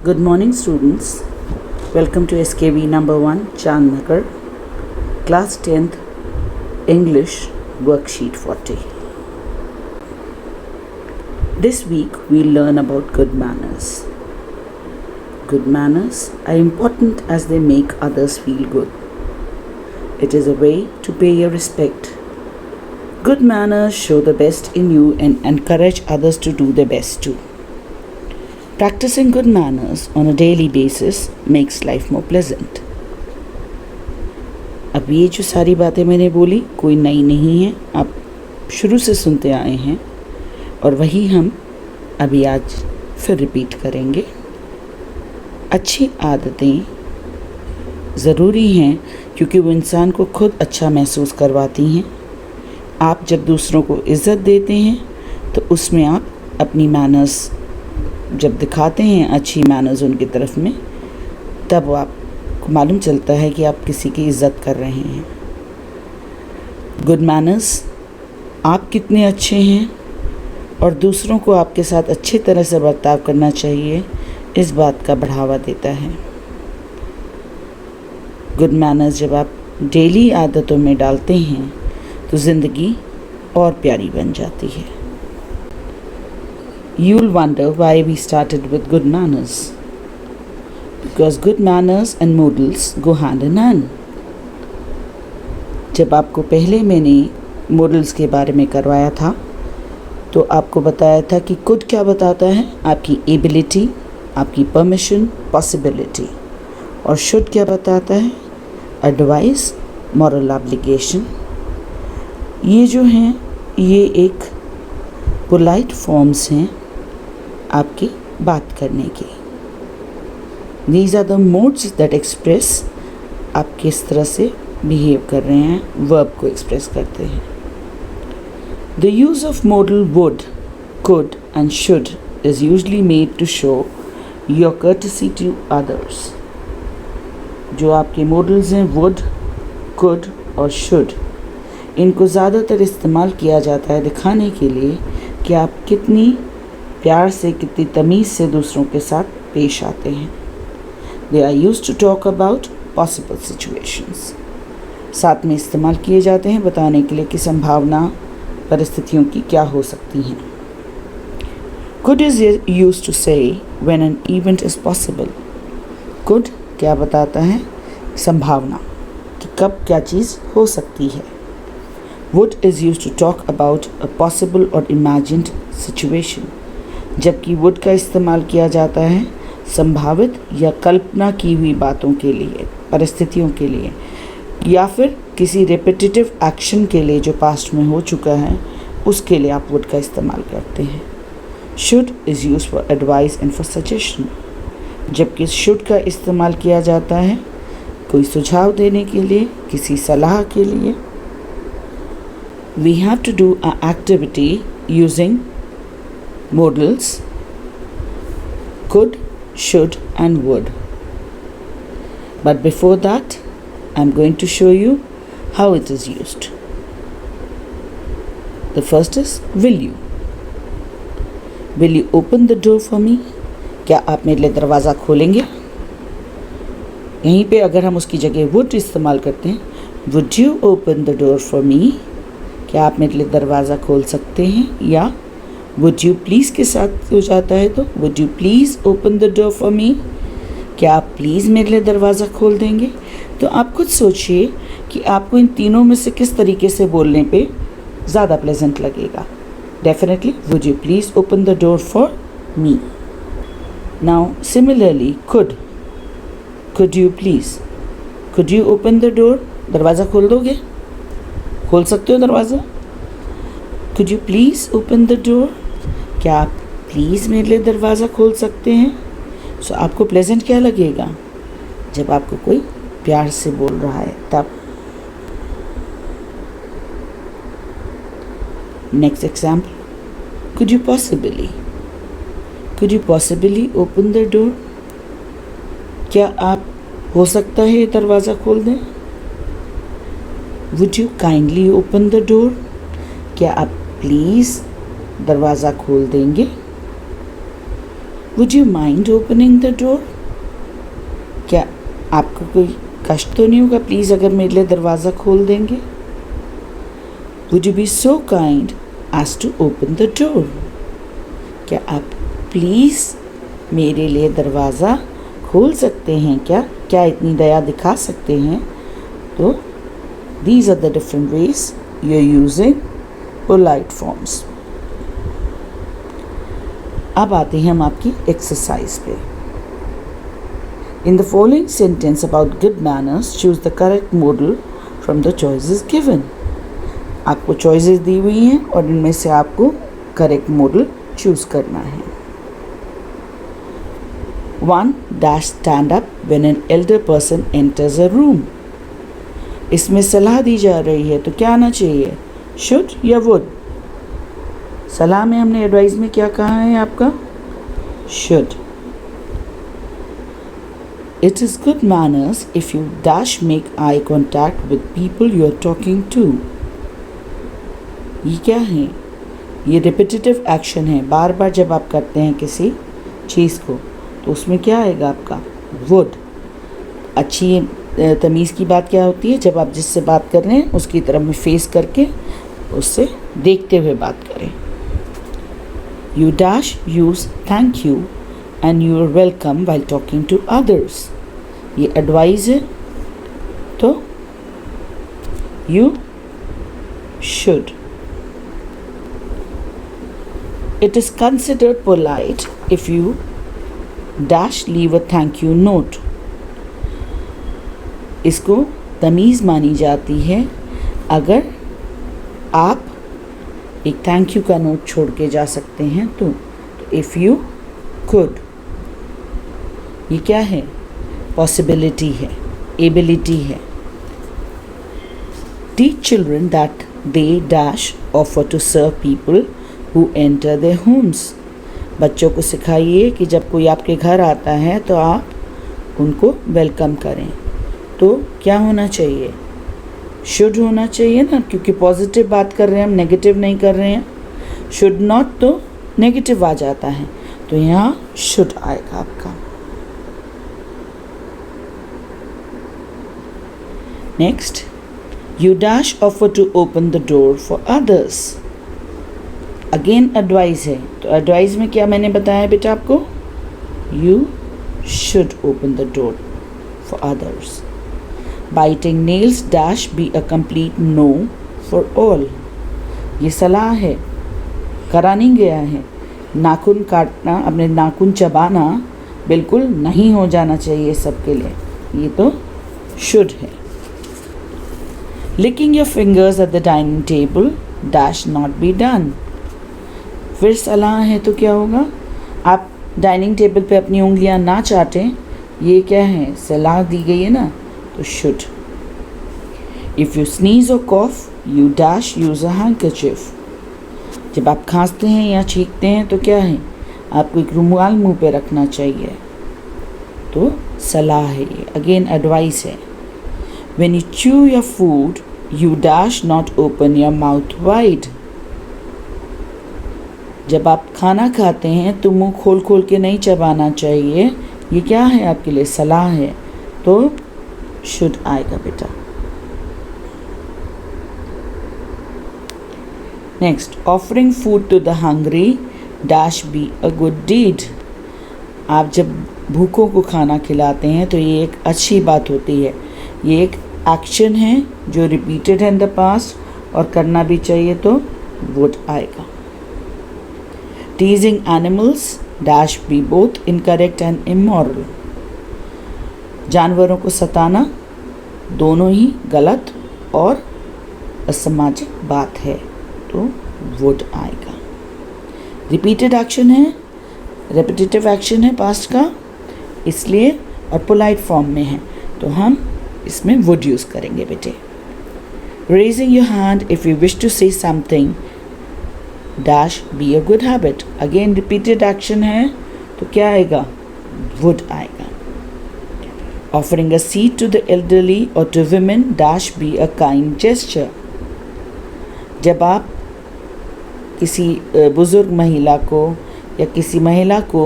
Good morning, students. Welcome to SKV number 1, Chandnagar, class 10th, English, worksheet 40. This week we'll learn about good manners. Good manners are important as they make others feel good. It is a way to pay your respect. Good manners show the best in you and encourage others to do their best too. Practicing good manners on a daily basis makes life more pleasant. अब ये जो सारी बातें मैंने बोली कोई नई नहीं है, आप शुरू से सुनते आए हैं और वही हम अभी आज फिर रिपीट करेंगे. अच्छी आदतें ज़रूरी हैं क्योंकि वो इंसान को खुद अच्छा महसूस करवाती हैं. आप जब दूसरों को इज़्ज़त देते हैं तो उसमें आप अपनी मैनर्स जब दिखाते हैं, अच्छी मैनर्स उनकी तरफ में, तब आपको मालूम चलता है कि आप किसी की इज़्ज़त कर रहे हैं. गुड मैनर्स आप कितने अच्छे हैं और दूसरों को आपके साथ अच्छी तरह से बर्ताव करना चाहिए, इस बात का बढ़ावा देता है. गुड मैनर्स जब आप डेली आदतों में डालते हैं तो ज़िंदगी और प्यारी बन जाती है. You'll wonder why we started with good manners. Because good manners and modals go hand in hand. जब आपको पहले मैंने मॉडल्स के बारे में करवाया था तो आपको बताया था कि गुड क्या बताता है, आपकी एबिलिटी, आपकी परमिशन, पॉसिबिलिटी, और शुड क्या बताता है, एडवाइस, मॉरल ऑब्लिगेशन. ये जो हैं ये एक पोलाइट फॉर्म्स हैं आपकी बात करने की. These are the modes that express आप किस तरह से बिहेव कर रहे हैं, वर्ब को एक्सप्रेस करते हैं. The use of modal would, could and should is usually made to show your courtesy to others. जो आपके मॉडल्स हैं would, could और should, इनको ज़्यादातर इस्तेमाल किया जाता है दिखाने के लिए कि आप कितनी प्यार से, कितनी तमीज़ से दूसरों के साथ पेश आते हैं. They are used to talk about possible situations. साथ में इस्तेमाल किए जाते हैं बताने के लिए कि संभावना परिस्थितियों की क्या हो सकती हैं. Could is used to say when an event is possible. Could क्या बताता है, संभावना कि कब क्या चीज़ हो सकती है. Would is used to talk about a possible or imagined situation. जबकि would का इस्तेमाल किया जाता है संभावित या कल्पना की हुई बातों के लिए, परिस्थितियों के लिए, या फिर किसी रिपीटेटिव एक्शन के लिए जो पास्ट में हो चुका है उसके लिए आप would का इस्तेमाल करते हैं. should is used for advice and for suggestion. जबकि should का इस्तेमाल किया जाता है कोई सुझाव देने के लिए, किसी सलाह के लिए. We have to do an activity using modals could, should and would. But before that, I'm going to show you how it is used. The first is will you. Will you open the door for me? क्या आप मेरे लिए दरवाज़ा खोलेंगे? यहीं पे अगर हम उसकी जगह would इस्तेमाल करते हैं, would you open the door for me? क्या आप मेरे लिए दरवाज़ा खोल सकते हैं, या would you please के साथ हो जाता है तो would you please open the door for me? क्या आप प्लीज़ मेरे लिए दरवाज़ा खोल देंगे? तो आप खुद सोचिए कि आपको इन तीनों में से किस तरीके से बोलने पे ज़्यादा प्लेजेंट लगेगा. Definitely would you please open the door for me. Now similarly could you please, could you open the door, दरवाज़ा खोल दोगे, खोल सकते हो दरवाज़ा. Could you please open the door? क्या आप प्लीज़ मेरे लिए दरवाज़ा खोल सकते हैं. सो आपको प्लेजेंट क्या लगेगा, जब आपको कोई प्यार से बोल रहा है तब. Next example, could you possibly open the door? क्या आप हो सकता है दरवाज़ा खोल दें. Would you kindly open the door? क्या आप प्लीज़ दरवाज़ा खोल देंगे. Would you mind opening the door? क्या आपको कोई कष्ट तो नहीं होगा प्लीज़ अगर मेरे लिए दरवाज़ा खोल देंगे? Would you be so kind as to open the door? क्या आप प्लीज़ मेरे लिए दरवाज़ा खोल सकते हैं क्या? क्या इतनी दया दिखा सकते हैं? तो these are the different ways you're using polite forms. अब आते हैं हम आपकी एक्सरसाइज पे. In the following sentence about good manners, choose the correct modal from the choices given. आपको choices दी हुई हैं और इनमें से आपको correct modal choose करना है. 1. Dash stand up when an elder person enters a room. इसमें सलाह दी जा रही है तो क्या आना चाहिए? शुड या वुड? सलाह में हमने एडवाइस में क्या कहा है आपका? Should. It is good manners if you dash make eye contact with people you are talking to. ये क्या है? ये रिपीटेटिव एक्शन है. बार बार जब आप करते हैं किसी चीज़ को तो उसमें क्या आएगा आपका? वुड. अच्छी तमीज़ की बात क्या होती है? जब आप जिससे बात कर रहे हैं उसकी तरफ में फेस करके उससे देखते हुए बात करें. You dash use thank you and you are welcome while talking to others. ये एडवाइस है तो you should. It is considered polite if you dash leave a thank you note. इसको तमीज़ मानी जाती है अगर आप एक थैंक यू का नोट छोड़ के जा सकते हैं तो इफ़ यू कुड. ये क्या है? पॉसिबिलिटी है, एबिलिटी है. Teach children that they dash offer to serve people who enter their homes. बच्चों को सिखाइए कि जब कोई आपके घर आता है तो आप उनको वेलकम करें. तो क्या होना चाहिए? शुड होना चाहिए ना, क्योंकि पॉजिटिव बात कर रहे हैं हम, नेगेटिव नहीं कर रहे हैं. शुड नॉट तो नेगेटिव आ जाता है तो यहाँ शुड आएगा आपका. Next, you dash offer to open the door for others. Again advice है तो एडवाइस में क्या मैंने बताया बेटा आपको? You should open the door for others. Biting nails dash be a complete no for all. ये सलाह है, करा नहीं गया है. नाखून काटना, अपने नाखून चबाना बिल्कुल नहीं हो जाना चाहिए सबके लिए. ये तो शुड है. Licking your fingers at the dining table dash not be done. फिर सलाह है तो क्या होगा? आप डाइनिंग टेबल पे अपनी उंगलियां ना चाटें. ये क्या है? सलाह दी गई है ना, तो should. If you sneeze or cough, you dash use a handkerchief. जब आप खांसते हैं या छींकते हैं तो क्या है? आपको एक रुमाल मुंह पे रखना चाहिए. तो सलाह है ये. अगेन एडवाइस है. When you chew your food, you dash not open your mouth wide. जब आप खाना खाते हैं तो मुंह खोल खोल के नहीं चबाना चाहिए. ये क्या है आपके लिए? सलाह है. तो शुड आएगा बेटा. Next, offering food to the hungry dash be a good deed. आप जब भूखों को खाना खिलाते हैं तो ये एक अच्छी बात होती है. ये एक एक्शन है जो रिपीटेड है इन द पास्ट और करना भी चाहिए तो वुड आएगा. Teasing animals dash be both incorrect and immoral. जानवरों को सताना दोनों ही गलत और असामाजिक बात है तो वुड आएगा. रिपीटेड एक्शन है, रेपिटेटिव एक्शन है पास्ट का, इसलिए और पोलाइट फॉर्म में है तो हम इसमें वुड यूज़ करेंगे बेटे. Raising your hand if you wish to say something dash be a good habit. Again repeated action है तो क्या आएगा? वुड आएगा. Offering a seat to the elderly or to women dash be a kind gesture. जब आप किसी बुज़ुर्ग महिला को या किसी महिला को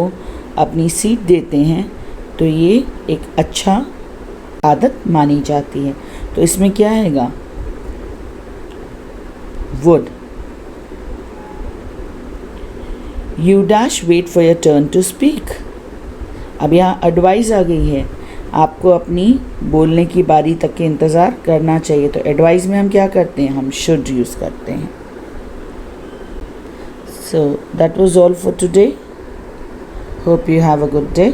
अपनी सीट देते हैं तो ये एक अच्छा आदत मानी जाती है। तो इसमें क्या आएगा? Would. You dash wait for your turn to speak. अब यहाँ एडवाइस आ गई है, आपको अपनी बोलने की बारी तक के इंतज़ार करना चाहिए। तो एडवाइस में हम क्या करते हैं? हम शुड यूज़ करते हैं। So that was all for today. Hope you have a good day.